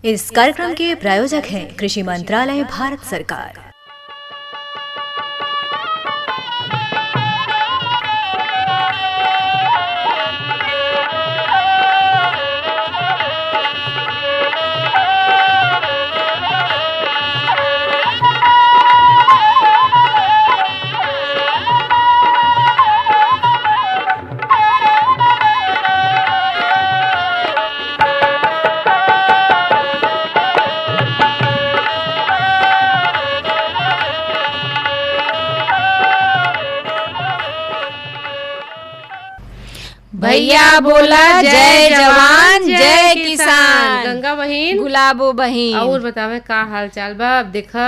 इस कार्यक्रम के प्रायोजक हैं कृषि मंत्रालय, भारत सरकार। भैया बोला जय जवान जय किसान। गंगा बहिन, गुलाबो बहिन, और बतावे का हाल चाल बा। अब देखा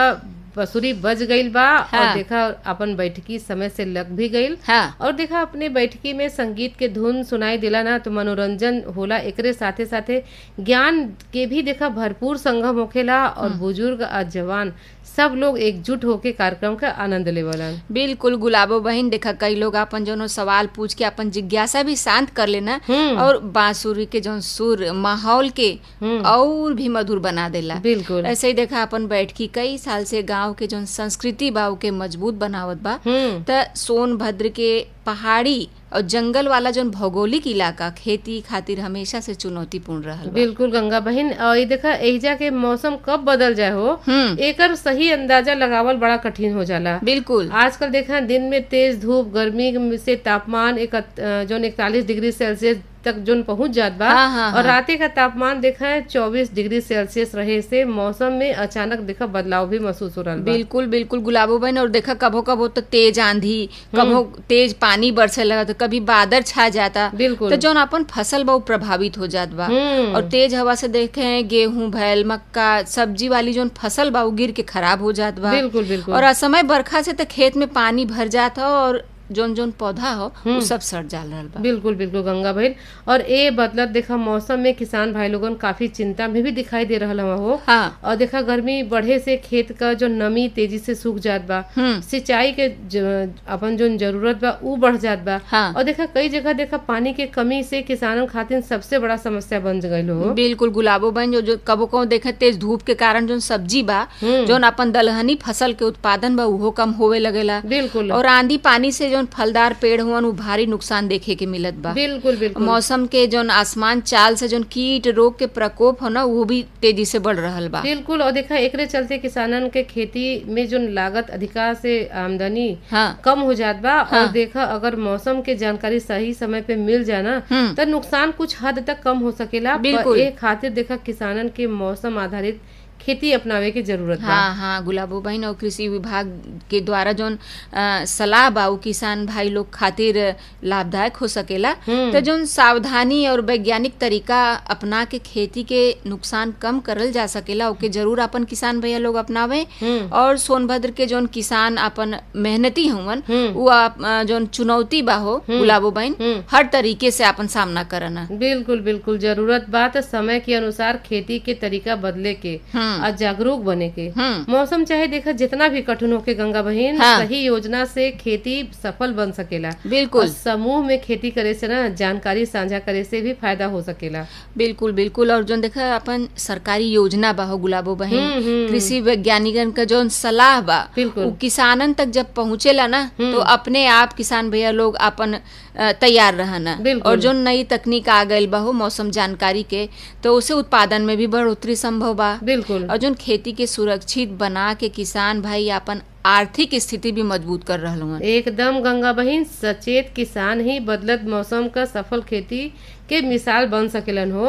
बसुरी बज गईल बा। हाँ। और देखा अपन बैठकी समय से लग भी गईल। हाँ। और देखा अपने बैठकी में संगीत के धुन सुनाई दिला ना तो मनोरंजन होला, एकरे साथे साथे ज्ञान के भी देखा भरपूर संगम होखेला। और बुजुर्ग और जवान सब लोग एकजुट होके कार्यक्रम का आनंद लेवलन। बिल्कुल गुलाबो बहिन, देखा कई लोग अपन जो सवाल पूछ के अपन जिज्ञासा भी शांत कर लेना और बांसुरी के जो सुर माहौल के और भी मधुर बना देला। बिल्कुल ऐसे ही देखा अपन बैठकी कई साल से गांव के जो संस्कृति बा के मजबूत बनावत बा। त सोनभद्र के पहाड़ी और जंगल वाला जो भौगोलिक इलाका खेती खातिर हमेशा से चुनौतीपूर्ण रहल बा। बिल्कुल गंगा बहिन, और ये देखा एहिजा के मौसम कब बदल जाए हो एकर सही अंदाजा लगावल बड़ा कठिन हो जाला। बिल्कुल आजकल देखा दिन में तेज धूप, गर्मी से तापमान जो 41 डिग्री सेल्सियस तक जो पहुंच जात बा। हाँ। और रात का तापमान देखा है 24 डिग्री सेल्सियस रहे से मौसम में अचानक देखा बदलाव भी महसूस हो रहा बा। बिल्कुल बिल्कुल गुलाबो बहन, और देखा कभो कभो तो तेज आंधी, कभो तेज पानी बरसे लगा, तो कभी बादल छा जाता। बिल्कुल तो जो अपन फसल बहुत प्रभावित हो जात बा। और तेज हवा से देखे गेहूं, भैल, मक्का, सब्जी वाली जो फसल बा गिर के खराब हो जात बा। बिल्कुल बिल्कुल। और असमय बरखा से तो खेत में पानी भर जाता और जोन जोन पौधा हो वो सब सड़ जाल रहल बा। बिल्कुल बिल्कुल गंगा बहन, और ए बदलत देखा मौसम में किसान भाई लोगन काफी चिंता में भी दिखाई दे रहा हो। हाँ। और देखा गर्मी बढ़े से खेत का जो नमी तेजी से सूख जात बा। सिंचाई के अपन जो जरूरत बा ऊ बढ़ जात बा। हाँ। और देखा कई जगह देखा पानी के कमी से किसानन खातिर सबसे बड़ा समस्या बन गईल हो। बिल्कुल गुलाबो बहन, जो कबो कबो देखे तेज धूप के कारण जो सब्जी बा, जो अपन दलहनी फसल के उत्पादन बा उहो कम होवे लगेला। बिल्कुल। और आंधी पानी से जो फलदार पेड़ हुआ उ भारी नुकसान देखे के मिलत बा। बिल्कुल बिल्कुल। मौसम के जो आसमान चाल से जो कीट रोग के प्रकोप हो ना वो भी तेजी से बढ़ रहल बा। बिल्कुल। और देखा एकरे चलते किसानन के खेती में जो लागत अधिका से आमदनी कम हो जात बा। और देखा अगर मौसम के जानकारी सही समय पे मिल जाना तो नुकसान कुछ हद तक कम हो सकेला। बिल्कुल। ए खातिर देखा किसानन के मौसम आधारित खेती अपनावे की जरूरत बा। हाँ गुलाबो बहन, और कृषि विभाग के द्वारा जो सलाह बा उ किसान भाई लोग खातिर लाभदायक हो सकेला। तो जो सावधानी और वैज्ञानिक तरीका अपना के खेती के नुकसान कम करल जा सकेला ओके जरूर अपन किसान भैया लोग अपनावे। और सोनभद्र के जो किसान अपन मेहनती हुवन वो जो चुनौती बा हो गुलाबो बहन हर तरीके से अपन सामना करना। बिल्कुल बिल्कुल जरूरत बा तो समय के अनुसार खेती के तरीका बदले के और जागरूक बने के। मौसम चाहे देखा जितना भी कठिन होके गंगा बहन, सही योजना से खेती सफल बन सकेला। बिल्कुल। समूह में खेती करे से ना जानकारी साझा करे से भी फायदा हो सकेला। बिल्कुल बिल्कुल। और जो देखा अपन सरकारी योजना बा हो गुलाबो बहन, कृषि वैज्ञानिकन का जो सलाह बा वो किसानन तक जब पहुँचेला ना तो अपने आप किसान भैया लोग अपन तैयार रहना। और जो नई तकनीक आ गई बा हो मौसम जानकारी के, तो उसे उत्पादन में भी बढ़ोतरी संभव बा। बिल्कुल। और जो खेती के सुरक्षित बना के किसान भाई अपन आर्थिक स्थिति भी मजबूत कर रहा हूँ। एकदम गंगा बहन, सचेत किसान ही बदलत मौसम का सफल खेती के मिसाल बन सकेलन हो।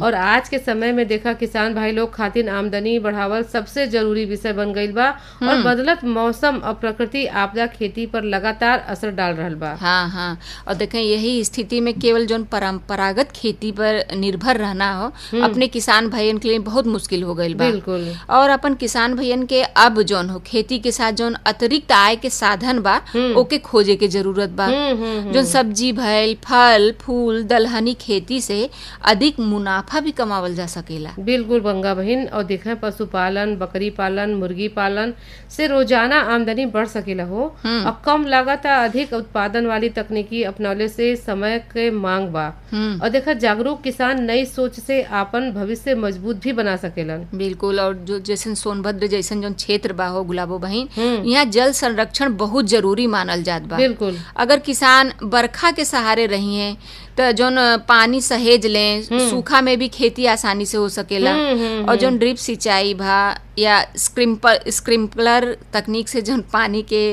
और आज के समय में देखा किसान भाई लोग खातिर आमदनी बढ़ावल सबसे जरूरी विषय बन गईल बा। और बदलत मौसम और प्रकृति आपदा खेती पर लगातार असर डाल रहल बा। हाँ। और देखें यही स्थिति में केवल जो परंपरागत खेती पर निर्भर रहना हो अपने किसान भाइयन के लिए बहुत मुश्किल हो गईल बा। बिल्कुल। और अपन किसान भाइयन के अब जो हो खेती के साथ जौन अतिरिक्त आय के साधन बा ओके खोजे के जरूरत बा। जौन सब्जी भइल, फल फूल, दलहनी खेती से अधिक मुनाफा भी कमावल जा सकेला। बिल्कुल गंगा बहिन। और देखा पशुपालन, बकरी पालन, मुर्गी पालन से रोजाना आमदनी बढ़ सकेला हो। और कम लागत आ अधिक उत्पादन वाली तकनीकी अपनौले से समय के मांग बा। और देखा जागरूक किसान नई सोच से आपन भविष्य मजबूत भी बना सकेलन। बिल्कुल। और जो जैसन सोनभद्र जैसन जो क्षेत्र बा हो गुलाबो बहिन, यहाँ जल संरक्षण बहुत जरूरी मानल जात बा। बिल्कुल। अगर किसान बरखा के सहारे रही हैं तो जोन पानी सहेज लें, सूखा में भी खेती आसानी से हो सकेला। और जोन ड्रिप सिंचाई भा या स्प्रिंकलर तकनीक से जोन पानी के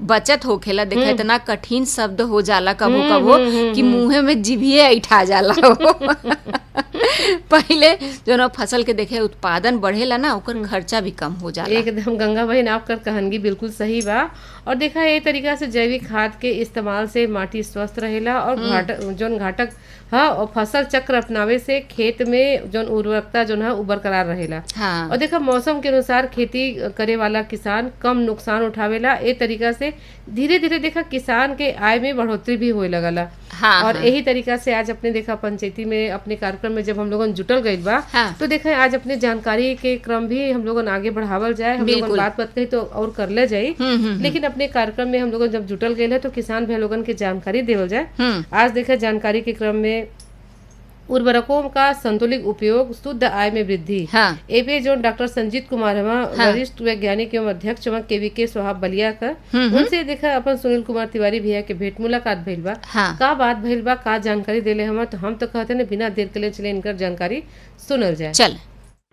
बचत होखेला, देखा इतना कठिन शब्द हो जाला कबो कबो कि मुंहे में जीभिए ऐठा जाला पहले जो फसल के देखे उत्पादन बढ़ेला ना, ओकर खर्चा भी कम हो जाला। एकदम गंगा बहन, आपकर कहानगी बिल्कुल सही बा। और देखा ये तरीका से जैविक खाद के इस्तेमाल से माटी स्वस्थ रहेला और जोन घाटक हाँ और फसल चक्र अपनावे से खेत में जोन उर्वरकता जोन है बरकरार रहेला। हाँ। और देखा मौसम के अनुसार खेती करे वाला किसान कम नुकसान उठावेला। ए तरीका से धीरे धीरे देखा किसान के आय में बढ़ोतरी भी होए लगला। हाँ, और हाँ। यही तरीका से आज अपने देखा पंचायती में अपने कार्यक्रम में जब हम लोगन जुटल गइल बा, हाँ। तो देखा आज अपने जानकारी के क्रम भी हम लोगन आगे बढ़ावल जाए। हम लोगन बात कही तो और कर ले जाए, लेकिन अपने कार्यक्रम में हम लोगन जब जुटल गए है तो किसान भाई लोगन के जानकारी देवल जाए। आज देखा जानकारी के क्रम में उर्वरकों का संतुलित उपयोग, शुद्ध आय में वृद्धि। हाँ। एपे जो डॉक्टर संजीत कुमार हमा वरिष्ठ वैज्ञानिक एवं अध्यक्ष केवीके स्वभाव बलिया का, उनसे देखा अपन सुनील कुमार तिवारी भैया के भेंट मुलाकात भइल बा। हाँ। का बात भइल बा, का जानकारी देले हमा, तो हम तो कहते ना बिना देर के लिए चले इनकर जानकारी सुनल जाए। चल।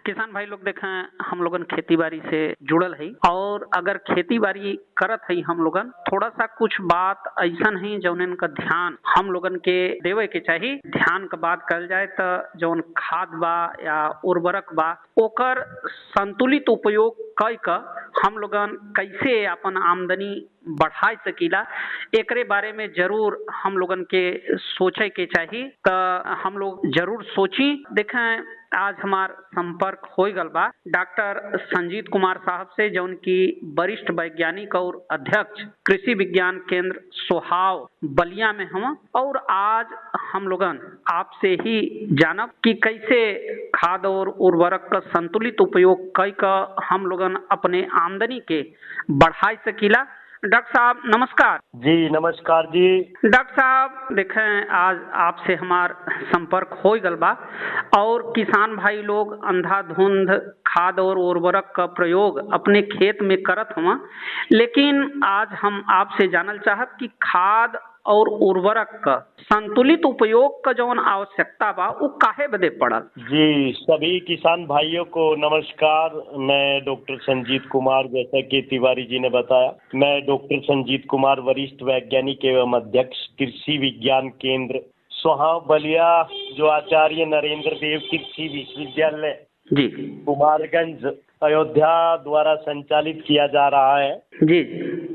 किसान भाई लोग देखें, हम लोगन खेती बाड़ी से जुड़ल है और अगर खेती बाड़ी करत है हम लोगन, थोड़ा सा कुछ बात ऐसा है जौन का ध्यान हम लोगन के देवे के चाहिए। ध्यान का बात कल जाए तो जौन खाद बा या उर्वरक बा ओकर संतुलित उपयोग कई का हम लोगन कैसे अपन आमदनी बढ़ा सकीला, एकरे बारे में जरूर हम लोगन के सोचे के चाहिए। तो हम लोग जरूर सोची। देखें, आज हमार संपर्क हो गल बा डॉक्टर संजीत कुमार साहब से, जौन की वरिष्ठ वैज्ञानिक और अध्यक्ष कृषि विज्ञान केंद्र सोहाव बलिया में हम। और आज हम लोगन आपसे ही जानब कि कैसे खाद और उर्वरक का संतुलित उपयोग कई का हम लोगन अपने आमदनी के बढ़ा सकीला। डॉक्टर साहब नमस्कार। जी नमस्कार जी। डॉक्टर साहब देखें, आज आपसे हमार संपर्क हो गल बा और किसान भाई लोग अंधाधुंध खाद और उर्वरक का प्रयोग अपने खेत में करत हुआ, लेकिन आज हम आपसे जानल चाहत कि खाद और उर्वरक का संतुलित उपयोग का जौन आवश्यकता बा वो काहे बदे पड़ल। जी सभी किसान भाइयों को नमस्कार। मैं डॉक्टर संजीत कुमार, जैसा कि तिवारी जी ने बताया, मैं डॉक्टर संजीत कुमार वरिष्ठ वैज्ञानिक एवं अध्यक्ष कृषि विज्ञान केंद्र सोहाव बलिया, जो आचार्य नरेंद्र देव कृषि विश्वविद्यालय जी कुमारगंज अयोध्या द्वारा संचालित किया जा रहा है। जी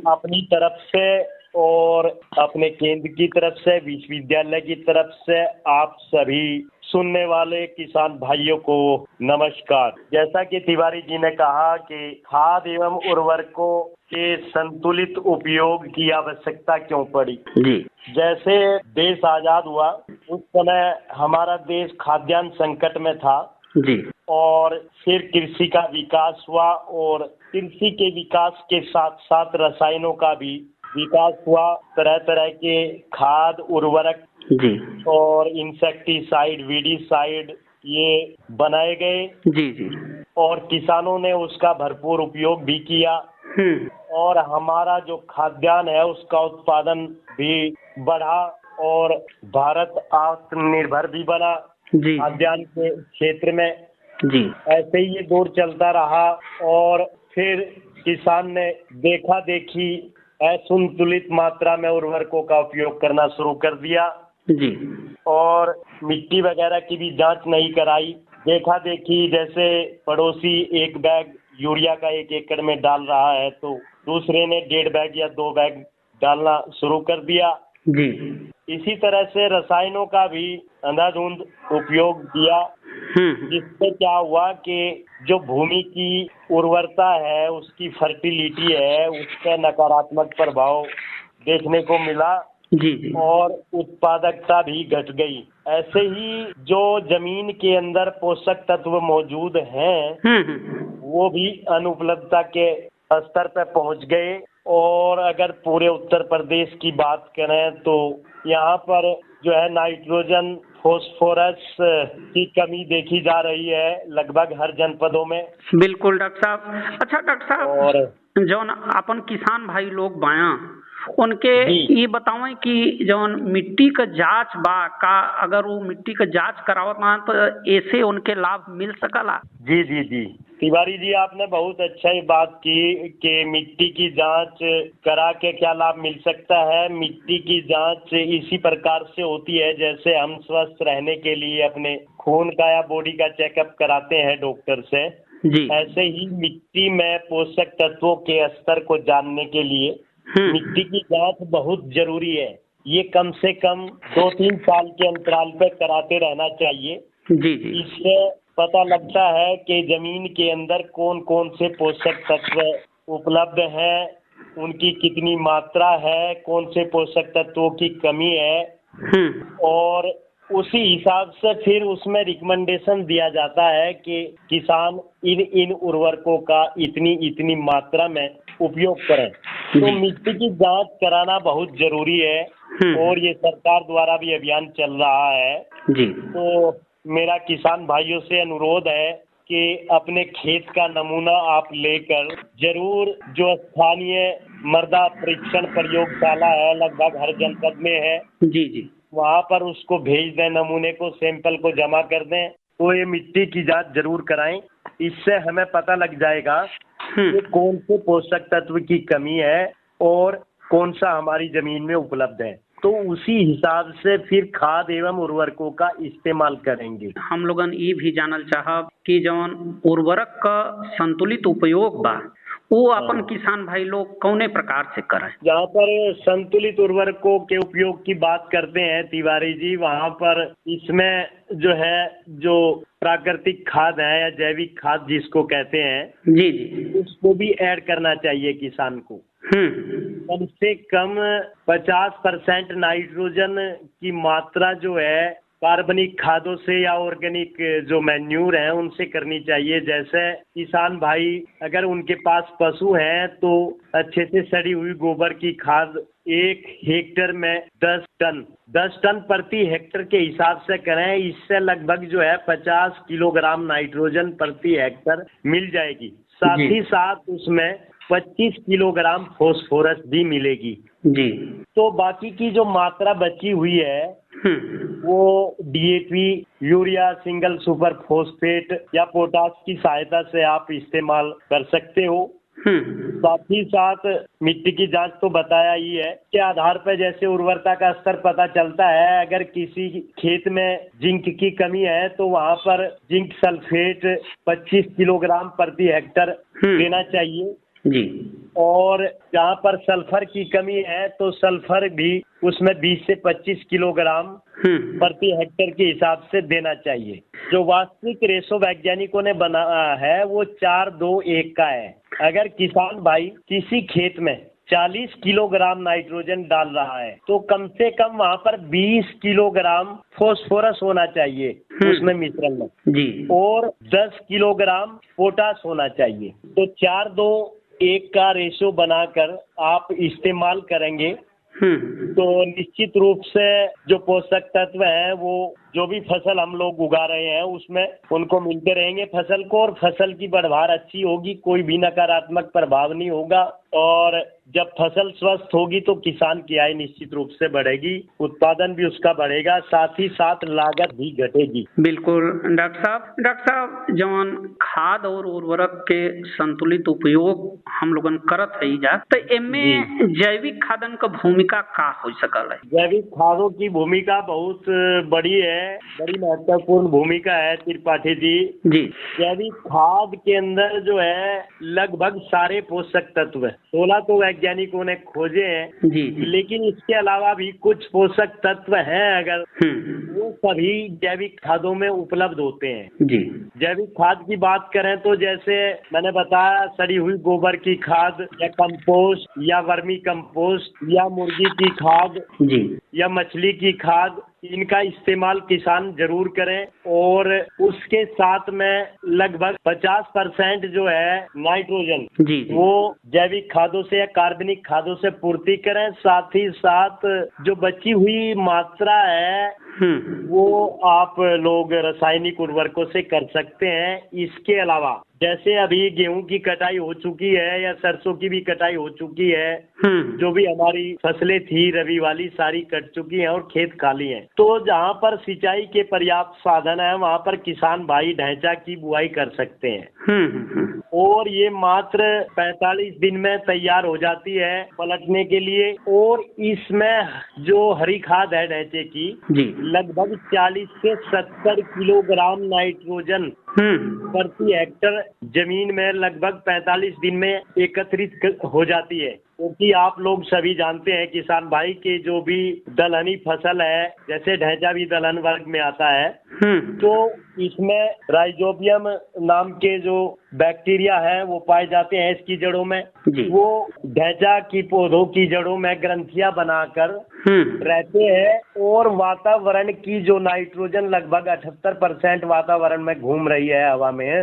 अपनी तरफ से और अपने केंद्र की तरफ से, विश्वविद्यालय की तरफ से आप सभी सुनने वाले किसान भाइयों को नमस्कार। जैसा कि तिवारी जी ने कहा कि खाद एवं उर्वरकों के संतुलित उपयोग की आवश्यकता क्यों पड़ी। जी जैसे देश आजाद हुआ उस समय हमारा देश खाद्यान्न संकट में था जी, और फिर कृषि का विकास हुआ और कृषि के विकास के साथ साथ रसायनों का भी विकास हुआ। तरह तरह के खाद, उर्वरक जी और इंसेक्टिसाइड, वीडीसाइड ये बनाए गए। जी जी और किसानों ने उसका भरपूर उपयोग भी किया और हमारा जो खाद्यान्न है उसका उत्पादन भी बढ़ा और भारत आत्मनिर्भर भी बना जी खाद्यान्न के क्षेत्र में। जी ऐसे ही ये दौर चलता रहा और फिर किसान ने देखा देखी असंतुलित मात्रा में उर्वरकों का उपयोग करना शुरू कर दिया जी, और मिट्टी वगैरह की भी जांच नहीं कराई। देखा देखी जैसे पड़ोसी 1 बैग यूरिया का 1 एकड़ में डाल रहा है तो दूसरे ने 1.5 बैग या 2 बैग डालना शुरू कर दिया जी। इसी तरह से रसायनों का भी अंधाधुंध उपयोग किया जिससे क्या हुआ कि जो भूमि की उर्वरता है, उसकी फर्टिलिटी है, उस पर नकारात्मक प्रभाव देखने को मिला जी और उत्पादकता भी घट गई। ऐसे ही जो जमीन के अंदर पोषक तत्व मौजूद हैं वो भी अनुपलब्धता के स्तर पर पहुंच गए। और अगर पूरे उत्तर प्रदेश की बात करें तो यहाँ पर जो है नाइट्रोजन फास्फोरस की कमी देखी जा रही है लगभग हर जनपदों में। बिल्कुल डॉक्टर साहब। अच्छा डॉक्टर साहब, और जौन अपन किसान भाई लोग बाया उनके ये बतावें कि जौन मिट्टी का जांच बा का, अगर वो मिट्टी का जांच करावत ना तो ऐसे उनके लाभ मिल सकला? जी जी जी तिवारी जी, आपने बहुत अच्छा ही बात की कि मिट्टी की जांच करा के क्या लाभ मिल सकता है। मिट्टी की जांच इसी प्रकार से होती है जैसे हम स्वस्थ रहने के लिए अपने खून का या बॉडी का चेकअप कराते हैं डॉक्टर से, जी ऐसे ही मिट्टी में पोषक तत्वों के स्तर को जानने के लिए मिट्टी की जांच बहुत जरूरी है। ये कम से कम 2-3 साल के अंतराल पे कराते रहना चाहिए। जी जी इससे पता लगता है कि जमीन के अंदर कौन कौन से पोषक तत्व उपलब्ध हैं, उनकी कितनी मात्रा है, कौन से पोषक तत्वों की कमी है और उसी हिसाब से फिर उसमें रिकमेंडेशन दिया जाता है कि किसान इन उर्वरकों का इतनी मात्रा में उपयोग करें। तो मिट्टी की जांच कराना बहुत जरूरी है और ये सरकार द्वारा भी अभियान चल रहा है। जी तो मेरा किसान भाइयों से अनुरोध है कि अपने खेत का नमूना आप लेकर जरूर जो स्थानीय मृदा परीक्षण प्रयोगशाला है, लगभग हर जनपद में है, जी वहाँ पर उसको भेज दें, नमूने को, सैंपल को जमा कर दें। तो ये मिट्टी की जांच जरूर कराएं। इससे हमें पता लग जाएगा कि कौन से पोषक तत्व की कमी है और कौन सा हमारी जमीन में उपलब्ध है। तो उसी हिसाब से फिर खाद एवं उर्वरकों का इस्तेमाल करेंगे। हम लोगन ये भी जानल चाहब कि जौन उर्वरक का संतुलित उपयोग बा वो अपन किसान भाई लोग कौने प्रकार से करें? जहाँ पर संतुलित उर्वरकों के उपयोग की बात करते हैं तिवारी जी, वहाँ पर इसमें जो प्राकृतिक खाद है या जैविक खाद जिसको कहते हैं, जी उसको भी ऐड करना चाहिए किसान को। कम से कम 50% नाइट्रोजन की मात्रा जो है कार्बनिक खादों से या ऑर्गेनिक जो मैन्यूर है उनसे करनी चाहिए। जैसे किसान भाई अगर उनके पास पशु हैं तो अच्छे से सड़ी हुई गोबर की खाद 1 हेक्टेयर में 10 टन प्रति हेक्टेयर के हिसाब से करें। इससे लगभग जो है 50 किलोग्राम नाइट्रोजन प्रति हेक्टेयर मिल जाएगी। साथ ही साथ उसमें 25 किलोग्राम फास्फोरस भी मिलेगी। जी तो बाकी की जो मात्रा बची हुई है वो DAP, urea, single super phosphate या पोटाश की सहायता से आप इस्तेमाल कर सकते हो। साथ ही साथ मिट्टी की जांच तो बताया ही है के आधार पर जैसे उर्वरता का स्तर पता चलता है। अगर किसी खेत में जिंक की कमी है तो वहाँ पर जिंक सल्फेट 25 किलोग्राम प्रति हेक्टेयर देना चाहिए जी। और जहाँ पर सल्फर की कमी है तो सल्फर भी उसमें 20 से 25 किलोग्राम प्रति हेक्टेयर के हिसाब से देना चाहिए। जो वास्तविक रेशो वैज्ञानिकों ने बनाया है वो 4-2-1 का है। अगर किसान भाई किसी खेत में 40 किलोग्राम नाइट्रोजन डाल रहा है तो कम से कम वहाँ पर 20 किलोग्राम फास्फोरस होना चाहिए उसमें मिश्रण में जी, और 10 किलोग्राम पोटाश होना चाहिए। तो 4-2-1 का रेशो बनाकर आप इस्तेमाल करेंगे तो निश्चित रूप से जो पोषक तत्व हैं वो जो भी फसल हम लोग उगा रहे हैं उसमें उनको मिलते रहेंगे फसल को, और फसल की बढ़वार अच्छी होगी, कोई भी नकारात्मक प्रभाव नहीं होगा। और जब फसल स्वस्थ होगी तो किसान की आय निश्चित रूप से बढ़ेगी, उत्पादन भी उसका बढ़ेगा, साथ ही साथ लागत भी घटेगी। बिल्कुल डॉक्टर साहब जवन खाद और उर्वरक के संतुलित उपयोग हम लोगन करत है जा तो इनमें जैविक खादन का भूमिका का हो सकल है? जैविक खादों की भूमिका बहुत बड़ी है। में बड़ी महत्वपूर्ण भूमिका है त्रिपाठी जी। जी जैविक खाद के अंदर जो है लगभग सारे पोषक तत्व 16 तो वैज्ञानिकों ने खोजे हैं जी लेकिन इसके अलावा भी कुछ पोषक तत्व हैं अगर वो सभी जैविक खादों में उपलब्ध होते हैं। जी जैविक खाद की बात करें तो जैसे मैंने बताया सड़ी हुई गोबर की खाद या कंपोस्ट या वर्मी कंपोस्ट या मुर्गी की खाद जी या मछली की खाद, इनका इस्तेमाल किसान जरूर करें और उसके साथ में लगभग 50% जो है नाइट्रोजन जी वो जैविक खादों से या कार्बनिक खादों से पूर्ति करें। साथ ही साथ जो बची हुई मात्रा है वो आप लोग रासायनिक उर्वरकों से कर सकते हैं। इसके अलावा जैसे अभी गेहूं की कटाई हो चुकी है या सरसों की भी कटाई हो चुकी है, जो भी हमारी फसलें थी रबी वाली सारी कट चुकी हैं और खेत खाली हैं, तो जहां पर सिंचाई के पर्याप्त साधन है वहां पर किसान भाई ढैंचा की बुआई कर सकते हैं और ये मात्र 45 दिन में तैयार हो जाती है पलटने के लिए। और इसमें जो हरी खाद है ढैंचे की लगभग 40 से 70 किलोग्राम नाइट्रोजन प्रति हेक्टर जमीन में लगभग 45 दिन में एकत्रित हो जाती है। क्योंकि आप लोग सभी जानते हैं किसान भाई के जो भी दलहनी फसल है जैसे ढैंचा भी दलहन वर्ग में आता है, तो इसमें राइजोबियम नाम के जो बैक्टीरिया है वो पाए जाते हैं इसकी जड़ों में। वो ढैंचा की पौधों की जड़ों में ग्रंथियां बनाकर रहते हैं और वातावरण की जो नाइट्रोजन लगभग 78% वातावरण में घूम रही है हवा में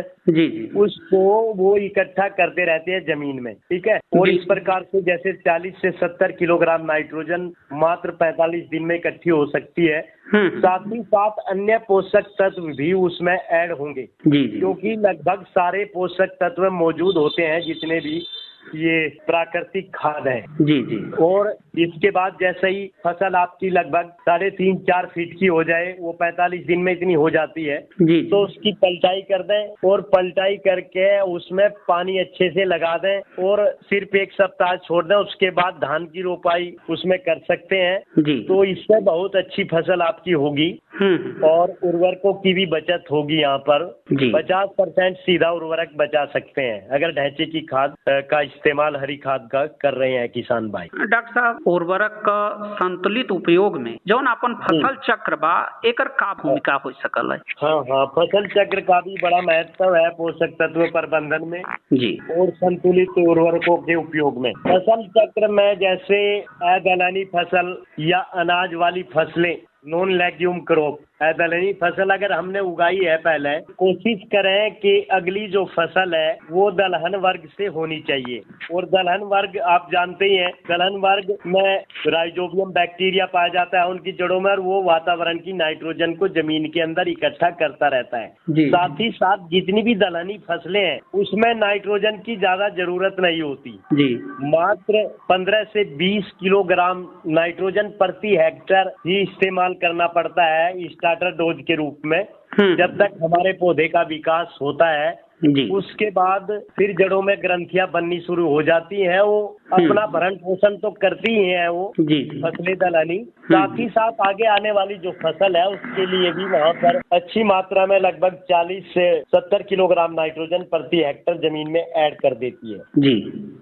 उसको वो इकट्ठा करते रहते हैं जमीन में। ठीक है, और इस प्रकार से जैसे 40 से 70 किलोग्राम नाइट्रोजन मात्र 45 दिन में इकट्ठी हो सकती है। साथ ही साथ अन्य पोषक तत्व भी उसमें ऐड होंगे क्योंकि लगभग सारे पोषक तत्व मौजूद होते हैं जितने भी ये प्राकृतिक खाद है। और इसके बाद जैसे ही फसल आपकी लगभग 3.5-4 फीट की हो जाए, वो 45 दिन में इतनी हो जाती है, तो उसकी पलटाई कर दें और पलटाई करके उसमें पानी अच्छे से लगा दें और सिर्फ 1 सप्ताह छोड़ दें। उसके बाद धान की रोपाई उसमें कर सकते हैं। तो इससे बहुत अच्छी फसल आपकी होगी और उर्वरकों की भी बचत होगी। यहाँ पर 50% सीधा उर्वरक बचा सकते हैं अगर ढैंचे की खाद का इस्तेमाल हरी खाद का कर रहे हैं किसान भाई। डॉक्टर साहब, उर्वरक का संतुलित उपयोग में जौन अपन फसल चक्र बा एकर का भूमिका हो सकल है? हाँ, फसल चक्र का भी बड़ा महत्व है पोषक तत्व प्रबंधन में और संतुलित उर्वरकों के उपयोग में। फसल चक्र में जैसे दलहनी फसल या अनाज वाली फसलें, नॉन लेग्यूम क्रॉप, दलहनी फसल अगर हमने उगाई है पहले, कोशिश करें कि अगली जो फसल है वो दलहन वर्ग से होनी चाहिए। और दलहन वर्ग आप जानते ही हैं, दलहन वर्ग में राइजोबियम बैक्टीरिया पाया जाता है उनकी जड़ों में और वो वातावरण की नाइट्रोजन को जमीन के अंदर इकट्ठा करता रहता है। साथ ही साथ जितनी भी दलहनी फसलें हैं उसमें नाइट्रोजन की ज्यादा जरूरत नहीं होती, मात्र 15 से 20 किलोग्राम नाइट्रोजन प्रति हेक्टेयर ही इस्तेमाल करना पड़ता है स्टार्टर डोज के रूप में जब तक हमारे पौधे का विकास होता है। उसके बाद फिर जड़ों में ग्रंथियां बननी शुरू हो जाती हैं, वो अपना भरण पोषण तो करती ही हैं वो फसलें दलहनी। साथ ही साथ आगे आने वाली जो फसल है उसके लिए भी वहाँ पर अच्छी मात्रा में लगभग 40 से 70 किलोग्राम नाइट्रोजन प्रति हेक्टर जमीन में ऐड कर देती है।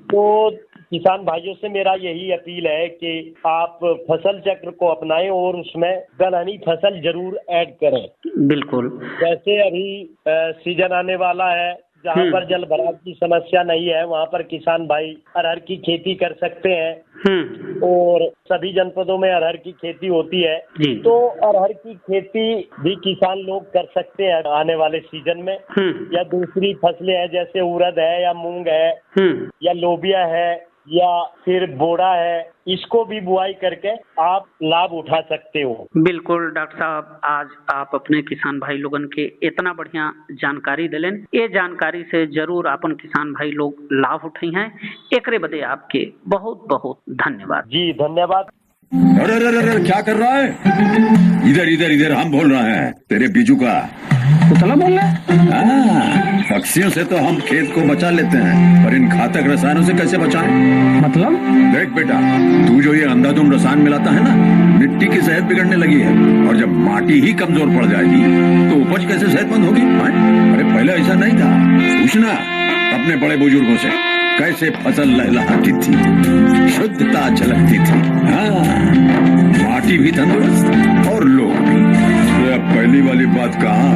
तो किसान भाइयों से मेरा यही अपील है कि आप फसल चक्र को अपनाएं और उसमें दलहनी फसल जरूर ऐड करें। बिल्कुल, जैसे अभी सीजन आने वाला है जहाँ पर जल भराव की समस्या नहीं है वहाँ पर किसान भाई अरहर की खेती कर सकते हैं और सभी जनपदों में अरहर की खेती होती है, तो अरहर की खेती भी किसान लोग कर सकते हैं आने वाले सीजन में। या दूसरी फसलें हैं जैसे उड़द है या मूंग है या लोबिया है या फिर बोड़ा है, इसको भी बुआई करके आप लाभ उठा सकते हो। बिल्कुल डॉक्टर साहब, आज आप अपने किसान भाई लोगन के इतना बढ़िया जानकारी दिलेन। ये जानकारी से जरूर अपन किसान भाई लोग लाभ उठाई हैं। एकरे बदे आपके बहुत बहुत धन्यवाद। जी धन्यवाद। अरे क्या कर रहा है? इधर इधर इधर हम बोल रहे हैं तेरे बीजू का। उतला बोल रहा है? हाँ, पक्षियों से तो हम खेत को बचा लेते हैं, पर इन घातक रसायनों से कैसे बचाएं? मतलब? देख बेटा, तू जो ये अंधाधुंध रसायन मिलाता है ना, मिट्टी की सेहत बिगड़ने लगी है। और जब माटी ही कमजोर पड़ जाएगी तो उपज कैसे सेहतमंद होगी? अरे पहले ऐसा नहीं था। पूछना अपने बड़े बुजुर्गों से, कैसे फसल लहलहाती थी, शुद्धता झलकती थी। हाँ, माटी भी तंदुरुस्त और लोग भी। तो अब पहली वाली बात कहा,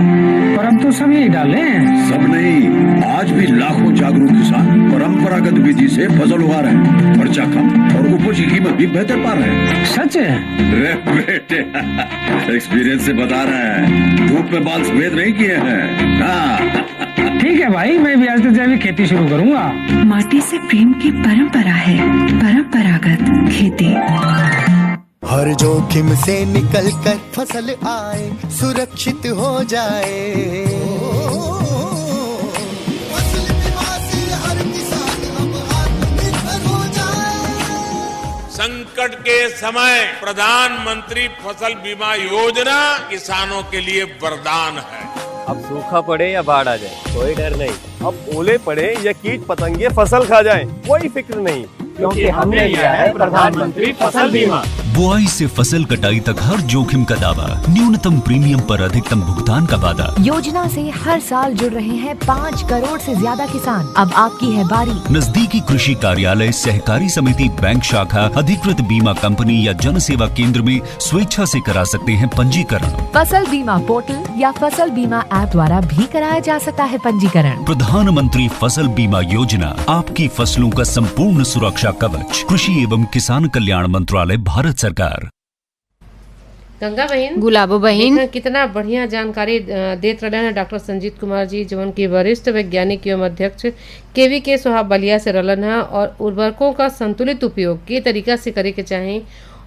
पर अब तो सब यही डाले हैं। सब नहीं, आज भी लाखों जागरूक किसान परंपरागत विधि से फसल उगा रहे हैं। खर्चा कम और उपज की कीमत भी बेहतर पा रहे हैं। सच है? रे बेटे, एक्सपीरियंस से बता रहे हैं, धूप में बाल सफेद नहीं किए हैं। हाँ। ठीक है भाई, मैं भी आज से जैविक खेती शुरू करूंगा। माटी से प्रेम की परंपरा है परंपरागत खेती। हर जोखिम से निकल कर फसल आए, सुरक्षित हो जाए। फसल बीमा से हर किसान अब आत्मनिर्भर हो जाए। संकट के समय प्रधानमंत्री फसल बीमा योजना किसानों के लिए वरदान है। अब सूखा पड़े या बाढ़ आ जाए, कोई डर नहीं। अब ओले पड़े या कीट पतंगे फसल खा जाए, कोई फिक्र नहीं, क्योंकि हमने लिया है प्रधानमंत्री फसल बीमा। बुआई से फसल कटाई तक हर जोखिम का दावा, न्यूनतम प्रीमियम पर अधिकतम भुगतान का वादा। योजना से हर साल जुड़ रहे हैं 5 करोड़ से ज्यादा किसान। अब आपकी है बारी। नजदीकी कृषि कार्यालय, सहकारी समिति, बैंक शाखा, अधिकृत बीमा कंपनी या जन सेवा केंद्र में स्वेच्छा से करा सकते हैं पंजीकरण। फसल बीमा पोर्टल या फसल बीमा ऐप द्वारा भी कराया जा सकता है पंजीकरण। प्रधानमंत्री फसल बीमा योजना, आपकी फसलों का संपूर्ण सुरक्षा कवच। कृषि एवं किसान कल्याण मंत्रालय, भारत सरकार। गंगा बहन, गुलाबो बहन, कितना बढ़िया जानकारी देत रहे हैं डॉक्टर संजीत कुमार जी, जवन की वरिष्ठ वैज्ञानिक एवं अध्यक्ष KVK सोहा बलिया से रलन है। और उर्वरकों का संतुलित उपयोग के तरीका से करे के चाहे,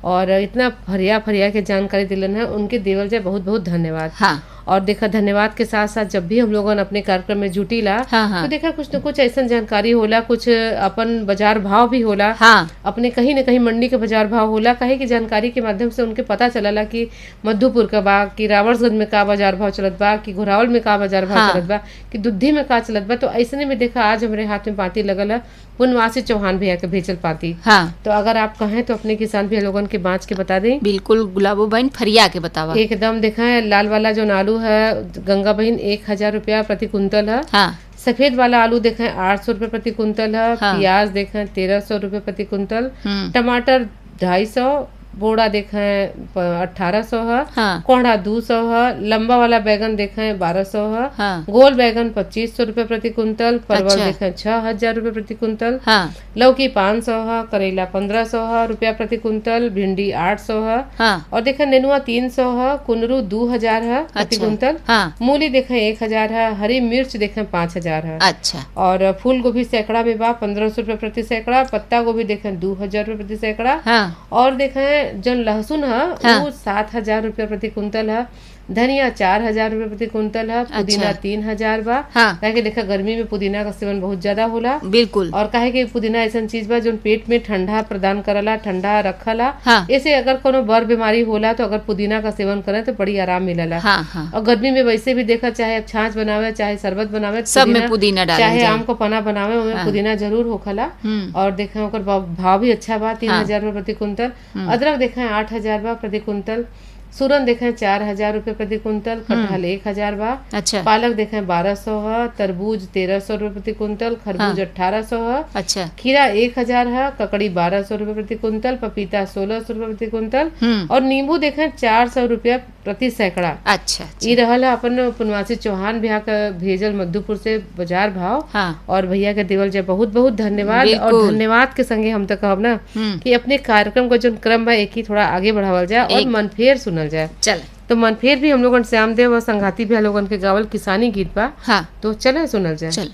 और इतना फरिया के जानकारी दिलन है, उनके देवल जाए बहुत बहुत धन्यवाद। हाँ। और देखा, धन्यवाद के साथ साथ जब भी हम लोगों ने अपने कार्यक्रम में जुटीला, हाँ। तो देखा कुछ न कुछ ऐसा जानकारी होला, कुछ अपन बाजार भाव भी होला। हाँ। अपने कहीं न कहीं मंडी के बाजार भाव होला, कहे की जानकारी के माध्यम से उनके पता चलला कि मधुपुर का बा, कि रावणगंज में का बाजार भाव चलत बा, कि घोरावल में का बाजार भाव चलत बा, कि दुद्धी में का चलत बा। तो ऐसे में देखा आज हमारे हाथ में पाती लगल है, पुनवासी चौहान भैया के भेजल पाती। हाँ। तो अगर आप कहें तो अपने किसान भैया लोगन के बाँच के बता दें। बिल्कुल गुलाबो बहन, फरिया के बतावा। एकदम देखा है, लाल वाला जो आलू है गंगा बहन 1000 रुपया प्रति कुंतल है। हाँ। सफेद वाला आलू देखें 800 रुपये प्रति कुंतल है। हाँ। प्याज देखें 1300 रुपये प्रति कुंतल। टमाटर 250, बोड़ा देखें 1800 है। हाँ। कोहड़ा 200 है। लंबा वाला बैगन देखें 1200 है। हाँ। गोल बैगन 2500 रुपये प्रति कुंतल। परवल अच्छा। देखें 6000 रुपये प्रति कुंतल। हाँ। लौकी 500 है। करेला 1500 रुपया प्रति कुंतल। भिंडी 800 है। हाँ। और देखें नेनुआ 300 है। कुंदरू 2000 है प्रति अच्छा। कुंतल। हाँ। मूली देखें 1000 है। हरी मिर्च देखें 5000 है। अच्छा। और फूल गोभी सैकड़ा में बा 1500 रुपये प्रति सैकड़ा। पत्ता गोभी देखें 2000 रुपये प्रति सैकड़ा। हाँ। और देखें जो लहसुन है हाँ। वो 7000 रुपये प्रति कुंतल है। धनिया 4000 रुपये प्रति कुंतल है। पुदीना अच्छा। 3000 बा। हाँ। काहे कि देखा गर्मी में पुदीना का सेवन बहुत ज्यादा होला। बिल्कुल। और काहे कि पुदीना ऐसा चीज बा जो पेट में ठंडा प्रदान करला, ठंडा रखला। हाँ। ऐसे अगर कोनो बर बीमारी होला तो अगर पुदीना का सेवन करें तो बड़ी आराम मिलेला। हाँ, हाँ। और गर्मी में वैसे भी देखा, चाहे छाछ बनावे, चाहे शरबत बनावे, सब में पुदीना डालल चाहे जाए। आम को पना बनावे, उसमें हाँ। पुदीना जरूर होखला। और देखा ओकर भाव भी अच्छा बा 3000 रुपये प्रति कुंतल। अदरक देखा 8000 बा प्रति कुंतल। सूरन देखें 4000 रुपये प्रति कुंतल। कटहल 1000 बा। अच्छा। पालक देखें 1200 है। तरबूज 1300 रुपये प्रति कुंतल। खरबूज 1800 है। अच्छा। खीरा 1000 है। ककड़ी 1200 रुपये प्रति कुंतल। पपीता 1600 रुपये प्रति कुंतल। और नींबू देखें 400 रुपया प्रति सैकड़ा। अच्छा। ये रहल है अपन पुनवासी चौहान भैया का भेजल मधुपुर से बाजार भाव। हाँ। और भैया के देवल जय बहुत बहुत धन्यवाद। और धन्यवाद के संगे हम तो कहब ना कि अपने कार्यक्रम का जो क्रम है एक ही थोड़ा आगे बढ़ावल जाए और मनफेर सुनल जाए। चल तो मनफेर भी हम लोगन श्यामदेव और संघाती भी लोगन के गावल किसानी गीत बा। हाँ। तो चले सुनल जाए। चल।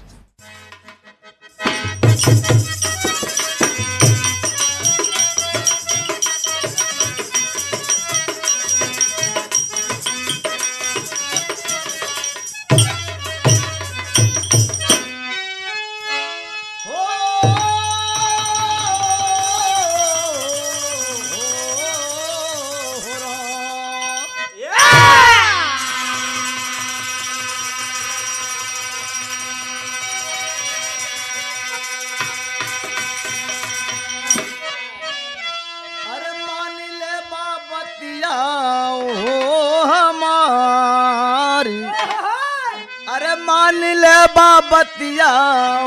अरे मान ले बाबतिया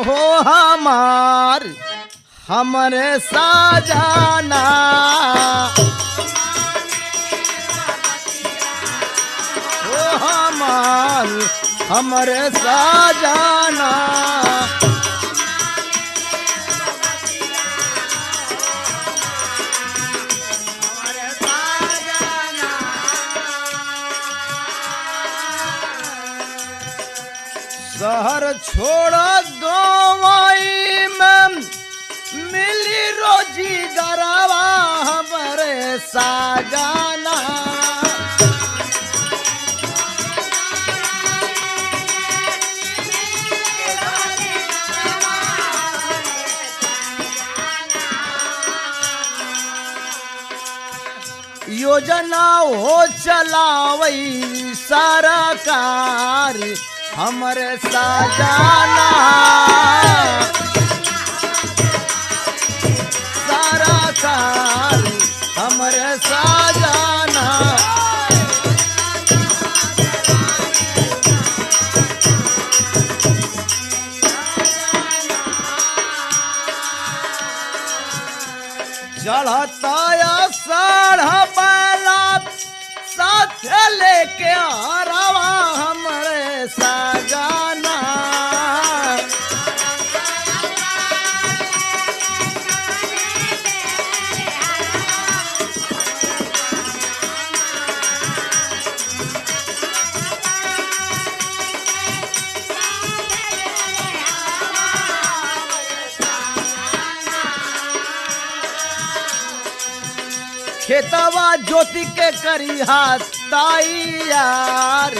हो हमार हमरे साजाना हो हमार हमरे साजाना शहर छोड़ गवाई में मिली रोजी गरवा हमरे साजाना योजना हो चलावई सरकार हमरे साजाना सरकार हमरे साजाना चढ़ता साढ़ बैला साथ लेके आरवा हमरे साजाना खेतवा ज्योति के करी हाथ ताई यार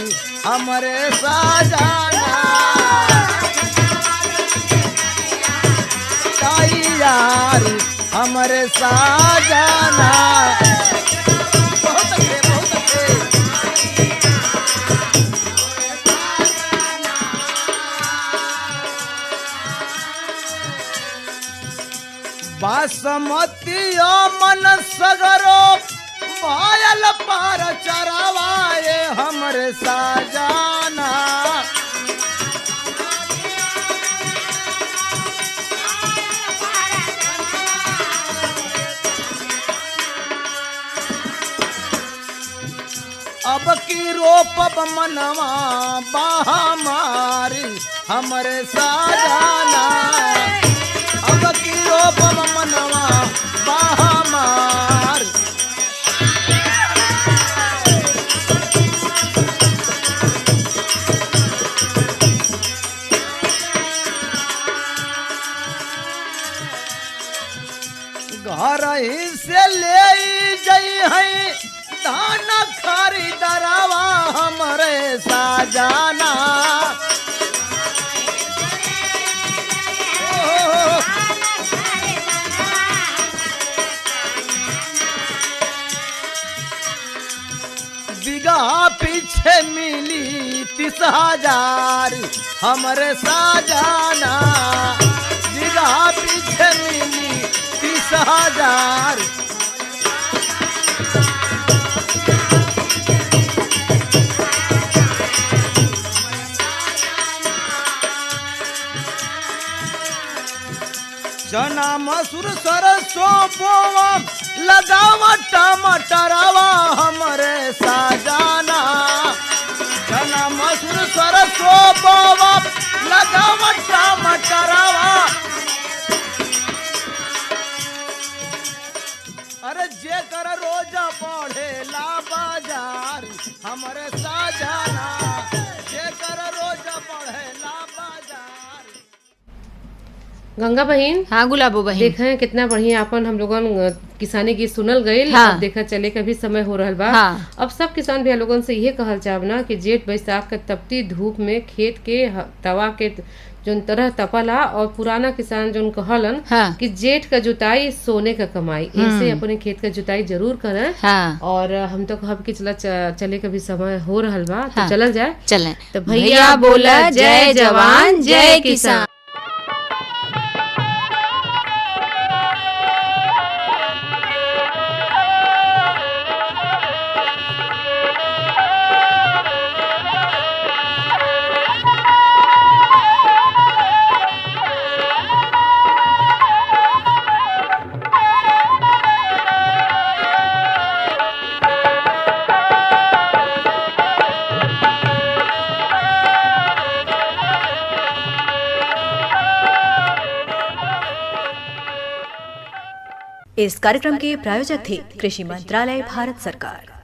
हमरे साजाना ताई यार हमरे साजाना बहुत अच्छे बहुत अच्छे बासमती मन सगरो पायल पार चरावाए हमरे साजाना अब की रोपब मनवा बाहा मारी हमरे साजाना अब की रोपब मनवा बाहा मार घर ही से ले गई है धान खरीदरवा हमरे साजाना बिगा पीछे मिली 30,000 हमरे साजाना बिगा पीछे मिली 30,000 चना मसूर सरसों बोवा लगावा टमाटरवा हमरे साजाना चना मसूर सरसों बोवा लगावा टमाटरवा अरे जे कर रोजा बढ़े ला बाजार हमरे साजाना जे कर रोजा बढ़े ला बाजार। गंगा बहन हाँ गुलाबो बहन देखा कितना बढ़िया अपन हम लोगन किसानी की सुनल गईल। हाँ। अब देखा चले का भी समय हो रहल बा। हाँ। अब सब किसान भैया लोगन से ये कहल चाहब ना कि जेठ बैसाख के तपती धूप में खेत के तवा के जोन तरह तपला और पुराना किसान जोन कहलन हाँ। कि जेठ का जुताई सोने का कमाई ऐसे अपने खेत का जुताई जरूर करें। हाँ। और हम तो कहब कि चले का भी समय हो रहल बा तो हाँ। चलल जाए। चलें तो भैया बोला जय जवान जय किसान। इस कार्यक्रम के प्रायोजक थे कृषि मंत्रालय, भारत सरकार।